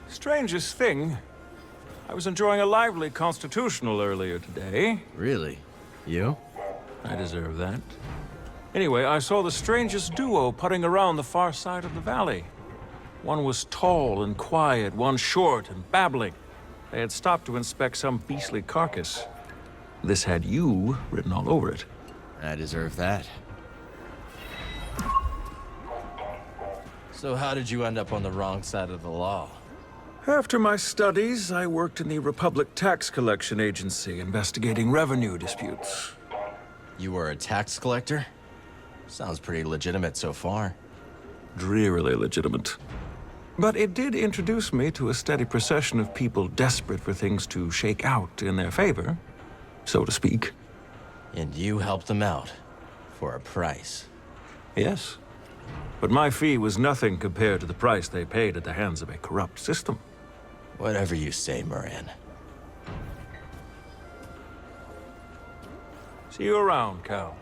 Strangest thing, I was enjoying a lively constitutional earlier today. Really? You? I deserve that. Anyway, I saw the strangest duo putting around the far side of the valley. One was tall and quiet, one short and babbling. They had stopped to inspect some beastly carcass. This had you written all over it. I deserve that. So how did you end up on the wrong side of the law? After my studies, I worked in the Republic Tax Collection Agency, investigating revenue disputes. You were a tax collector? Sounds pretty legitimate so far. Drearily legitimate. But it did introduce me to a steady procession of people desperate for things to shake out in their favor, so to speak. And you helped them out, for a price. Yes. But my fee was nothing compared to the price they paid at the hands of a corrupt system. Whatever you say, Moran. See you around, Cal.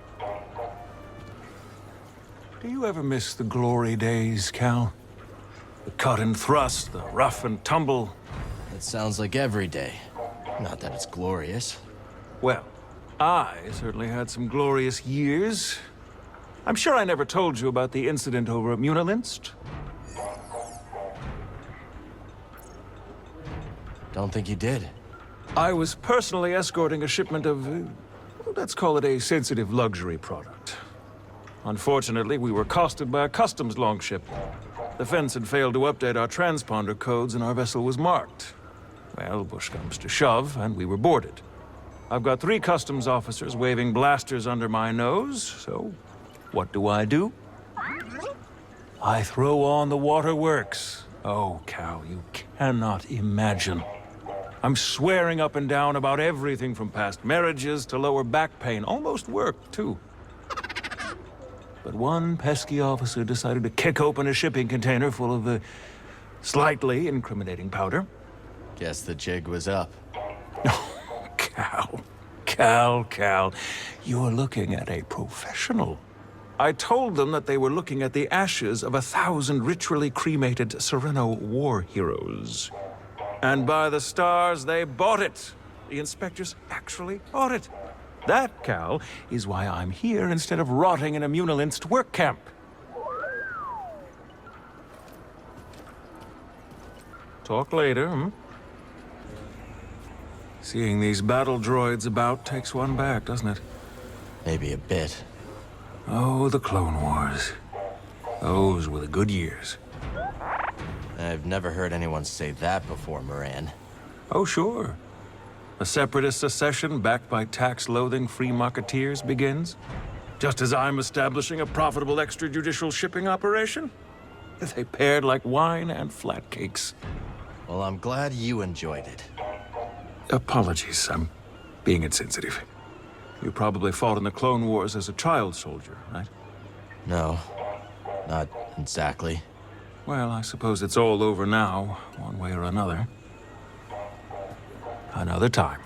Do you ever miss the glory days, Cal? The cut and thrust, the rough and tumble. It sounds like every day. Not that it's glorious. Well, I certainly had some glorious years. I'm sure I never told you about the incident over at Munilinst. Don't think you did. I was personally escorting a shipment of, let's call it a sensitive luxury product. Unfortunately, we were accosted by a customs longship. The fence had failed to update our transponder codes and our vessel was marked. Well, push comes to shove, and we were boarded. I've got 3 customs officers waving blasters under my nose, so what do? I throw on the waterworks. Oh, Cal, you cannot imagine. I'm swearing up and down about everything from past marriages to lower back pain. Almost worked, too. But one pesky officer decided to kick open a shipping container full of slightly incriminating powder. Guess the jig was up. Oh, Cal, you're looking at a professional. I told them that they were looking at the ashes of 1,000 ritually cremated Sereno war heroes. And by the stars, they bought it. The inspectors actually bought it. That, Cal, is why I'm here instead of rotting in a Munilinst work camp. Talk later, hmm? Seeing these battle droids about takes one back, doesn't it? Maybe a bit. Oh, the Clone Wars. Those were the good years. I've never heard anyone say that before, Moran. Oh, sure. A separatist secession backed by tax-loathing free marketeers begins. Just as I'm establishing a profitable extrajudicial shipping operation. They paired like wine and flatcakes. Well, I'm glad you enjoyed it. Apologies, I'm being insensitive. You probably fought in the Clone Wars as a child soldier, right? No, not exactly. Well, I suppose it's all over now, one way or another. Another time.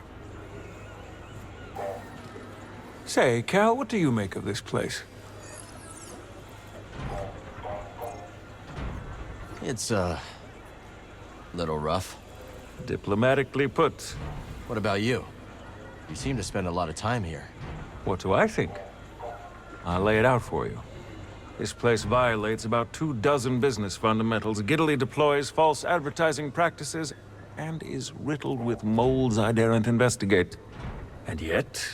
Say, Cal, what do you make of this place? It's a little rough. Diplomatically put. What about you? You seem to spend a lot of time here. What do I think? I'll lay it out for you. This place violates about 24 business fundamentals, giddily deploys false advertising practices, and is riddled with moles I daren't investigate. And yet,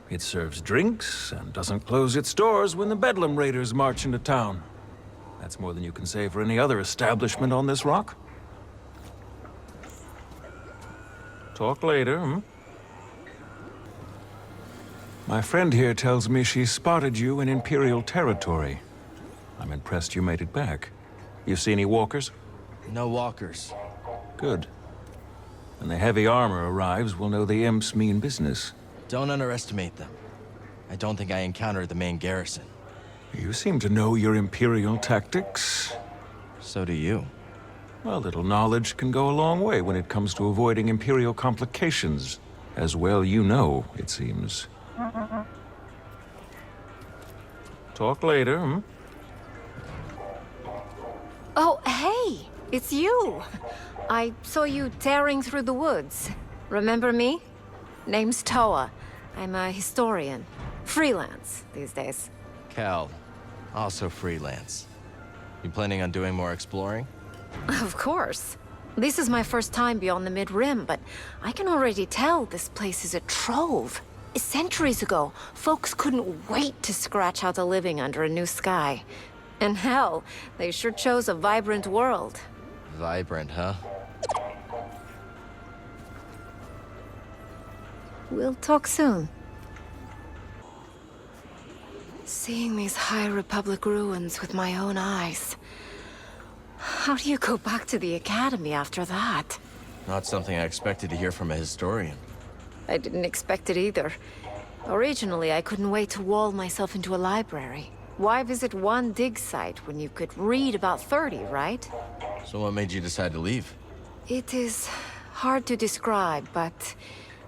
it serves drinks and doesn't close its doors when the Bedlam Raiders march into town. That's more than you can say for any other establishment on this rock. Talk later, hmm? My friend here tells me she spotted you in Imperial territory. I'm impressed you made it back. You see any walkers? No walkers. Good. When the heavy armor arrives, we'll know the imps mean business. Don't underestimate them. I don't think I encountered the main garrison. You seem to know your Imperial tactics. So do you. Well, little knowledge can go a long way when it comes to avoiding Imperial complications. As well you know, it seems. Talk later, hmm? It's you! I saw you tearing through the woods. Remember me? Name's Toa. I'm a historian. Freelance these days. Cal, also freelance. You planning on doing more exploring? Of course. This is my first time beyond the Mid-Rim, but I can already tell this place is a trove. Centuries ago, folks couldn't wait to scratch out a living under a new sky. And hell, they sure chose a vibrant world. Vibrant, huh? We'll talk soon. Seeing these High Republic ruins with my own eyes. How do you go back to the Academy after that? Not something I expected to hear from a historian. I didn't expect it either. Originally, I couldn't wait to wall myself into a library. Why visit one dig site when you could read about 30, right? So what made you decide to leave? It is hard to describe, but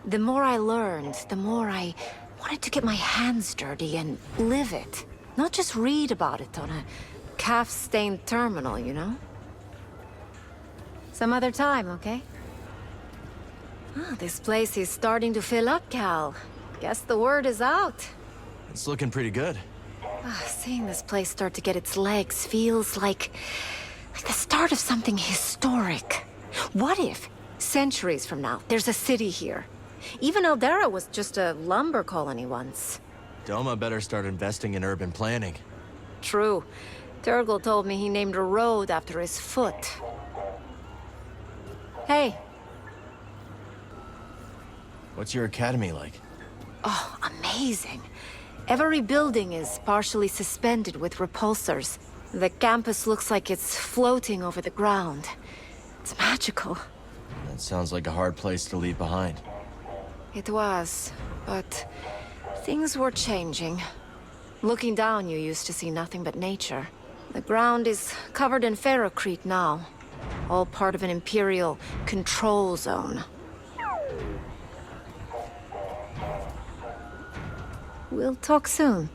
the more I learned, the more I wanted to get my hands dirty and live it. Not just read about it on a calf-stained terminal, you know? Some other time, okay? Ah, this place is starting to fill up, Cal. Guess the word is out. It's looking pretty good. Seeing this place start to get its legs feels like the start of something historic. What if, centuries from now, there's a city here? Even Eldera was just a lumber colony once. Doma better start investing in urban planning. True. Turgle told me he named a road after his foot. Hey. What's your academy like? Oh, amazing. Every building is partially suspended with repulsors. The campus looks like it's floating over the ground. It's magical. That sounds like a hard place to leave behind. It was, but things were changing. Looking down, you used to see nothing but nature. The ground is covered in ferrocrete now. All part of an Imperial control zone. We'll talk soon.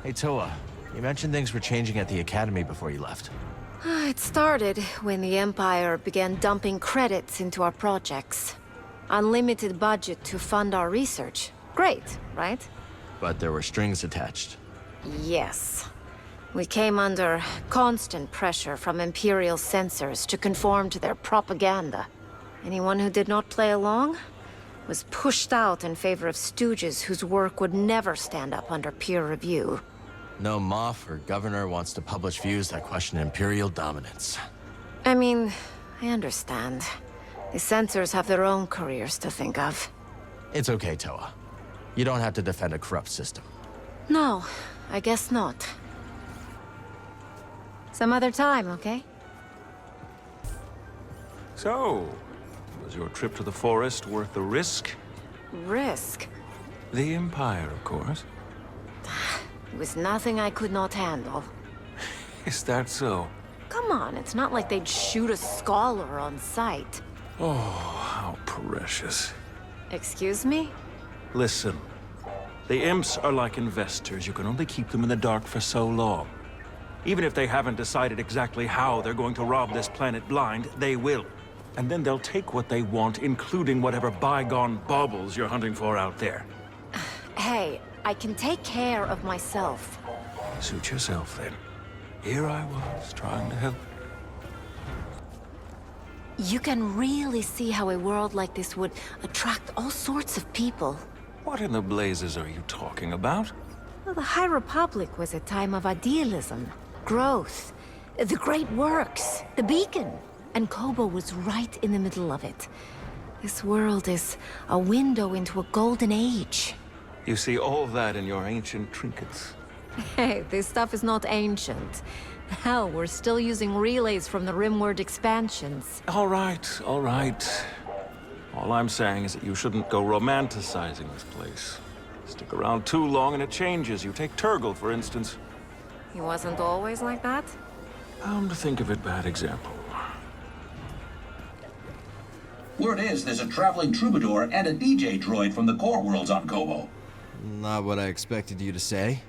Hey, Toa. You mentioned things were changing at the Academy before you left. It started when the Empire began dumping credits into our projects. Unlimited budget to fund our research. Great, right? But there were strings attached. Yes. We came under constant pressure from Imperial censors to conform to their propaganda. Anyone who did not play along was pushed out in favor of stooges whose work would never stand up under peer review. No Moff or Governor wants to publish views that question Imperial dominance. I mean, I understand. The censors have their own careers to think of. It's okay, Toa. You don't have to defend a corrupt system. No, I guess not. Some other time, okay? So, was your trip to the forest worth the risk? Risk? The Empire, of course. It was nothing I could not handle. Is that so? Come on, it's not like they'd shoot a scholar on sight. Oh, how precious. Excuse me? Listen, the imps are like investors. You can only keep them in the dark for so long. Even if they haven't decided exactly how they're going to rob this planet blind, they will. And then they'll take what they want, including whatever bygone baubles you're hunting for out there. Hey, I can take care of myself. Suit yourself, then. Here I was, trying to help. You can really see how a world like this would attract all sorts of people. What in the blazes are you talking about? Well, the High Republic was a time of idealism, growth, the great works, the beacon. And Koboh was right in the middle of it. This world is a window into a golden age. You see all that in your ancient trinkets. Hey, this stuff is not ancient. Hell, we're still using relays from the Rimward expansions. All right, all right. All I'm saying is that you shouldn't go romanticizing this place. Stick around too long and it changes. You take Turgle, for instance. He wasn't always like that? To think of it, bad example. Word is there's a traveling troubadour and a DJ droid from the core worlds on Koboh. Not what I expected you to say.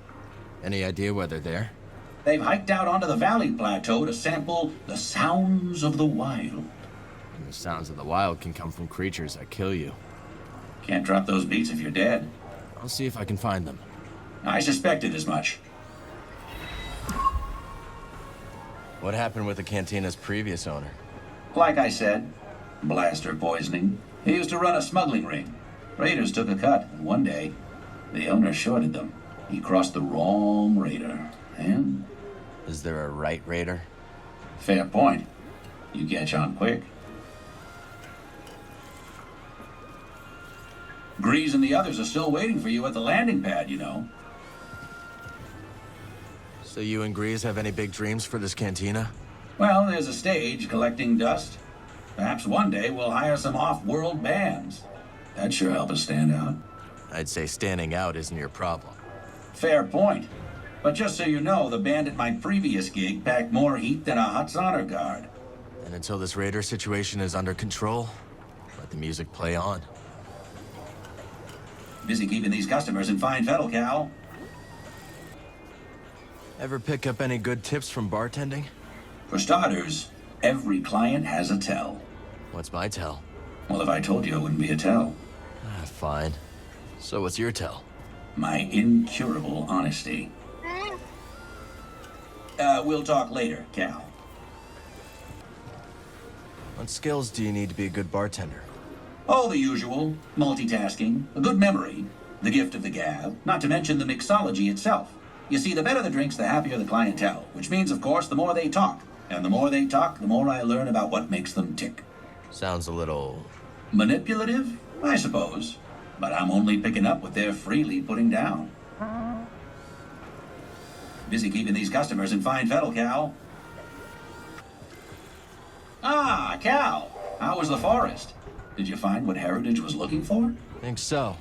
Any idea where they're there? They've hiked out onto the valley plateau to sample the sounds of the wild. And the sounds of the wild can come from creatures that kill you. Can't drop those beats if you're dead. I'll see if I can find them. I suspected as much. What happened with the cantina's previous owner? Like I said, blaster poisoning. He used to run a smuggling ring. Raiders took a cut, and one day, the owner shorted them. He crossed the wrong raider, and... Is there a right raider? Fair point. You catch on quick. Grease and the others are still waiting for you at the landing pad, you know. So you and Grease have any big dreams for this cantina? Well, there's a stage collecting dust. Perhaps one day we'll hire some off-world bands. That'd sure help us stand out. I'd say standing out isn't your problem. Fair point. But just so you know, the band at my previous gig packed more heat than a Hutt's honor guard. And until this raider situation is under control, let the music play on. Busy keeping these customers in fine fettle, Cal. Ever pick up any good tips from bartending? For starters, every client has a tell. What's my tell? Well, if I told you, it wouldn't be a tell. Fine. So what's your tell? My incurable honesty. We'll talk later, Cal. What skills do you need to be a good bartender? Oh, the usual. Multitasking, a good memory, the gift of the gab, not to mention the mixology itself. You see, the better the drinks, the happier the clientele, which means, of course, the more they talk. And the more they talk, the more I learn about what makes them tick. Sounds a little... Manipulative? I suppose. But I'm only picking up what they're freely putting down. Busy keeping these customers in fine fettle, Cal. Ah, Cal. How was the forest? Did you find what Heritage was looking for? Think so.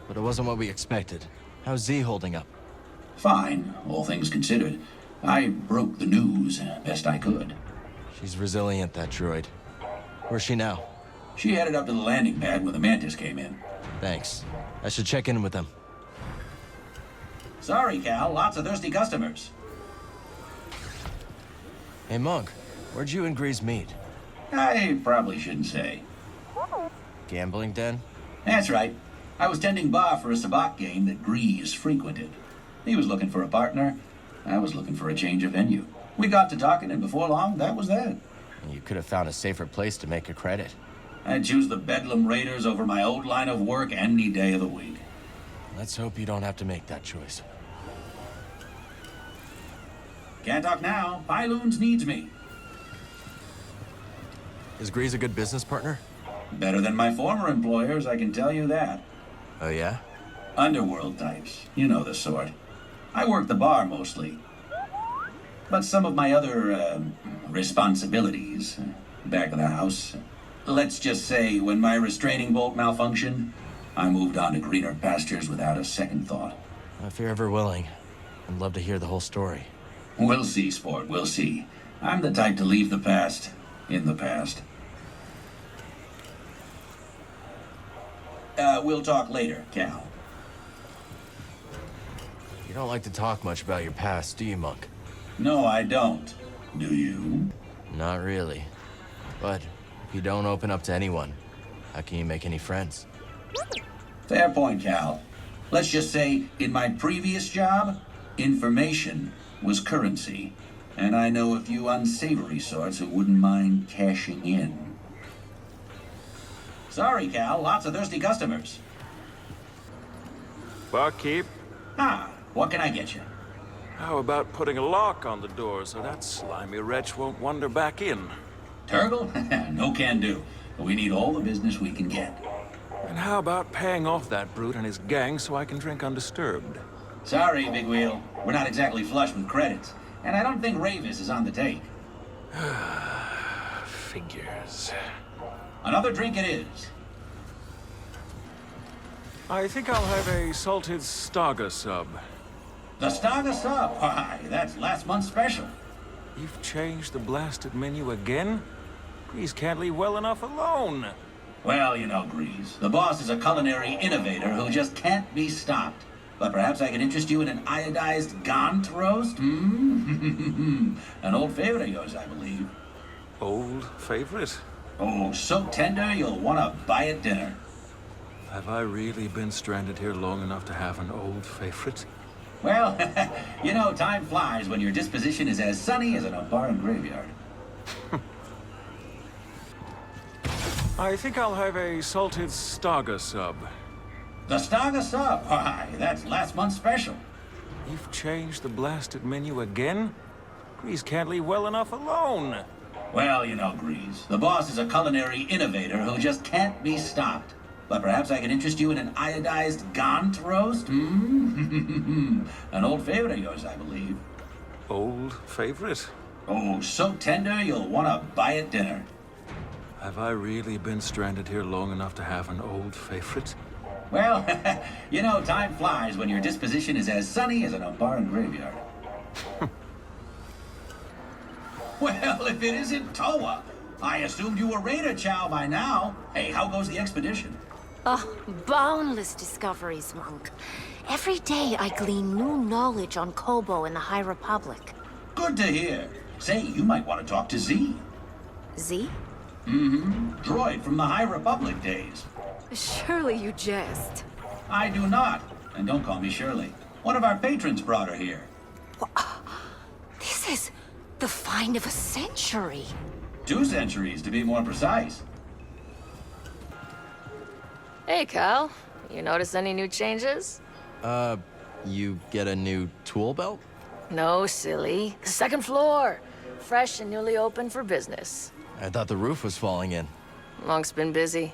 But it wasn't what we expected. How's Z holding up? Fine, all things considered. I broke the news best I could. She's resilient, that droid. Where's she now? She headed up to the landing pad when the Mantis came in. Thanks. I should check in with them. Sorry, Cal. Lots of thirsty customers. Hey, Monk. Where'd you and Grease meet? I probably shouldn't say. Gambling den? That's right. I was tending bar for a sabacc game that Grease frequented. He was looking for a partner. I was looking for a change of venue. We got to talking, and before long, that was that. You could have found a safer place to make a credit. I'd choose the Bedlam Raiders over my old line of work any day of the week. Let's hope you don't have to make that choice. Can't talk now. Pyloon's needs me. Is Grease a good business partner? Better than my former employers, I can tell you that. Oh, yeah? Underworld types. You know the sort. I work the bar mostly. But some of my other, responsibilities, back of the house. Let's just say when my restraining bolt malfunctioned, I moved on to greener pastures without a second thought. If you're ever willing, I'd love to hear the whole story. We'll see, sport, we'll see. I'm the type to leave the past in the past. We'll talk later, Cal. You don't like to talk much about your past, do you, Monk? No, I don't. Do you? Not really. But if you don't open up to anyone, how can you make any friends? Fair point, Cal. Let's just say, in my previous job, information was currency. And I know a few unsavory sorts who wouldn't mind cashing in. Sorry, Cal. Lots of thirsty customers. Barkeep, Ah, what can I get you? how about putting a lock on the door so that slimy wretch won't wander back in? Turgle? No can do. We need all the business we can get. And how about paying off that brute and his gang so I can drink undisturbed? Sorry, Big Wheel. We're not exactly flush with credits. And I don't think Ravis is on the take. Figures. Another drink it is. I think I'll have a salted Staga sub. The Staga Sub. Why, that's last month's special. You've changed the blasted menu again? Grease can't leave well enough alone. Well, you know, Grease, the boss is a culinary innovator who just can't be stopped. but perhaps I can interest you in an iodized gaunt roast? Hmm? An old favorite of yours, I believe. Old favorite? Oh, so tender you'll want to buy it dinner. Have I really been stranded here long enough to have an old favorite? Well, you know, time flies when your disposition is as sunny as an barn graveyard. I think I'll have a salted Staga sub. The Staga sub? Why, that's last month's special. You've changed the blasted menu again? Grease can't leave well enough alone. Well, you know, Grease, the boss is a culinary innovator who just can't be stopped. But perhaps I can interest you in an iodized gaunt roast? Hmm? An old favorite of yours, I believe. Old favorite? Oh, so tender you'll want to buy it dinner. Have I really been stranded here long enough to have an old favorite? Well, you know, time flies when your disposition is as sunny as an barn graveyard. Well, if it isn't Toa, I assumed you were Raider Chow by now. Hey, how goes the expedition? Oh, boundless discoveries, Monk. Every day I glean new knowledge on Koboh and the High Republic. Good to hear. Say, you might want to talk to Z. Z? Mm-hmm. Droid from the High Republic days. Surely you jest. I do not. And don't call me Shirley. One of our patrons brought her here. This is the find of a century. 2 centuries, to be more precise. Hey, Cal. You notice any new changes? You get a new tool belt? No, silly. The second floor. Fresh and newly open for business. I thought the roof was falling in. Monk's been busy.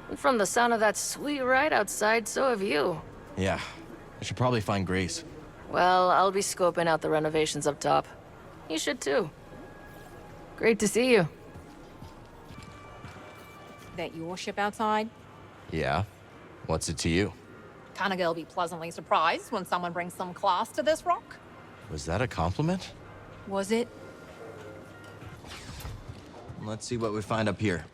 And from the sound of that sweet ride outside, so have you. Yeah, I should probably find Grace. Well, I'll be scoping out the renovations up top. You should too. Great to see you. That your ship outside? Yeah? What's it to you? Kinda gonna be pleasantly surprised when someone brings some class to this rock. Was that a compliment? Was it? Let's see what we find up here.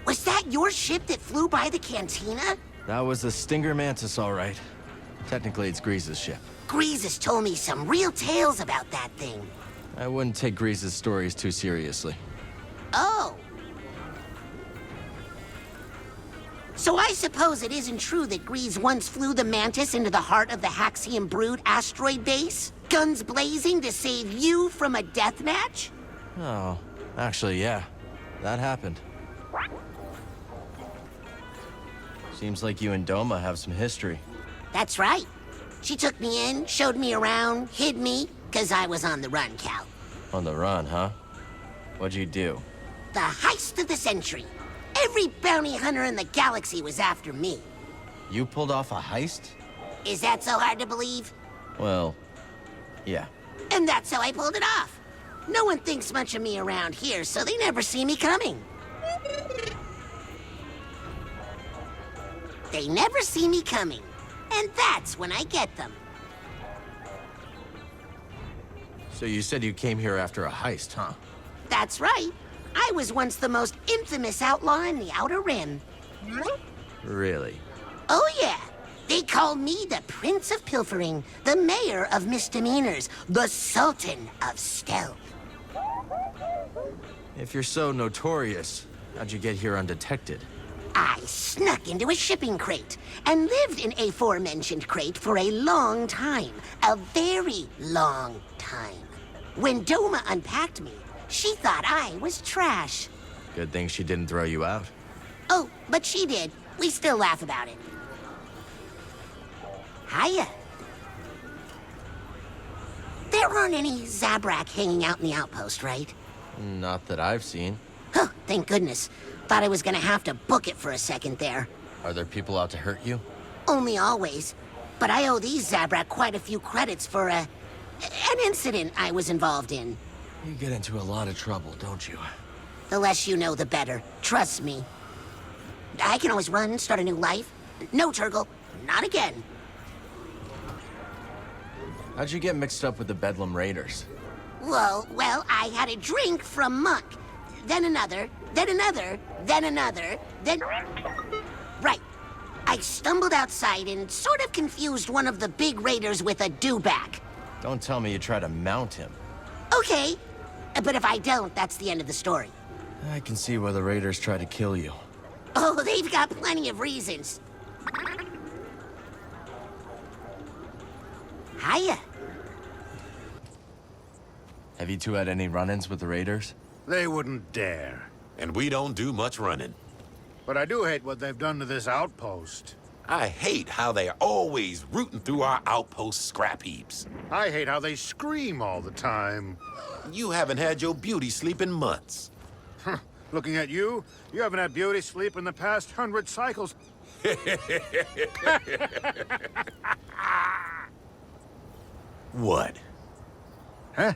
Was that your ship that flew by the cantina? That was the Stinger Mantis, all right. Technically, it's Grease's ship. Grease has told me some real tales about that thing. I wouldn't take Grease's stories too seriously. Oh. So I suppose it isn't true that Grease once flew the Mantis into the heart of the Haxian Brood asteroid base? Guns blazing to save you from a deathmatch? Oh, actually, yeah. That happened. Seems like you and Doma have some history. That's right. She took me in, showed me around, hid me, 'cause I was on the run, Cal. On the run, huh? What'd you do? The heist of the century. Every bounty hunter in the galaxy was after me. You pulled off a heist? Is that so hard to believe? Well, yeah. And that's how I pulled it off. No one thinks much of me around here, so they never see me coming. They never see me coming. And that's when I get them. So you said you came here after a heist, huh? That's right. I was once the most infamous outlaw in the Outer Rim. Really? Oh, yeah. They called me the Prince of Pilfering, the Mayor of Misdemeanors, the Sultan of Stealth. If you're so notorious, how'd you get here undetected? I snuck into a shipping crate and lived in a aforementioned crate for a long time. A very long time. When Doma unpacked me, she thought I was trash. Good thing she didn't throw you out. Oh, but she did. We still laugh about it. Hiya. There aren't any Zabrak hanging out in the outpost, right? Not that I've seen. Huh, thank goodness. Thought I was gonna have to book it for a second there. Are there people out to hurt you? Only always. But I owe these Zabrak quite a few credits for an incident I was involved in. You get into a lot of trouble, don't you? The less you know, the better. Trust me. I can always run, start a new life. No, Turgle. Not again. How'd you get mixed up with the Bedlam Raiders? Well, I had a drink from Monk. Then another, then another, then another, then... Right. I stumbled outside and sort of confused one of the big raiders with a dewback. Don't tell me you tried to mount him. Okay. But if I don't, that's the end of the story. I can see why the Raiders tried to kill you. Oh, they've got plenty of reasons. Hiya. Have you two had any run-ins with the Raiders? They wouldn't dare. And we don't do much running. But I do hate what they've done to this outpost. I hate how they're always rooting through our outpost scrap heaps. I hate how they scream all the time. You haven't had your beauty sleep in months. Looking at you, you haven't had beauty sleep in the past 100 cycles. What? Huh?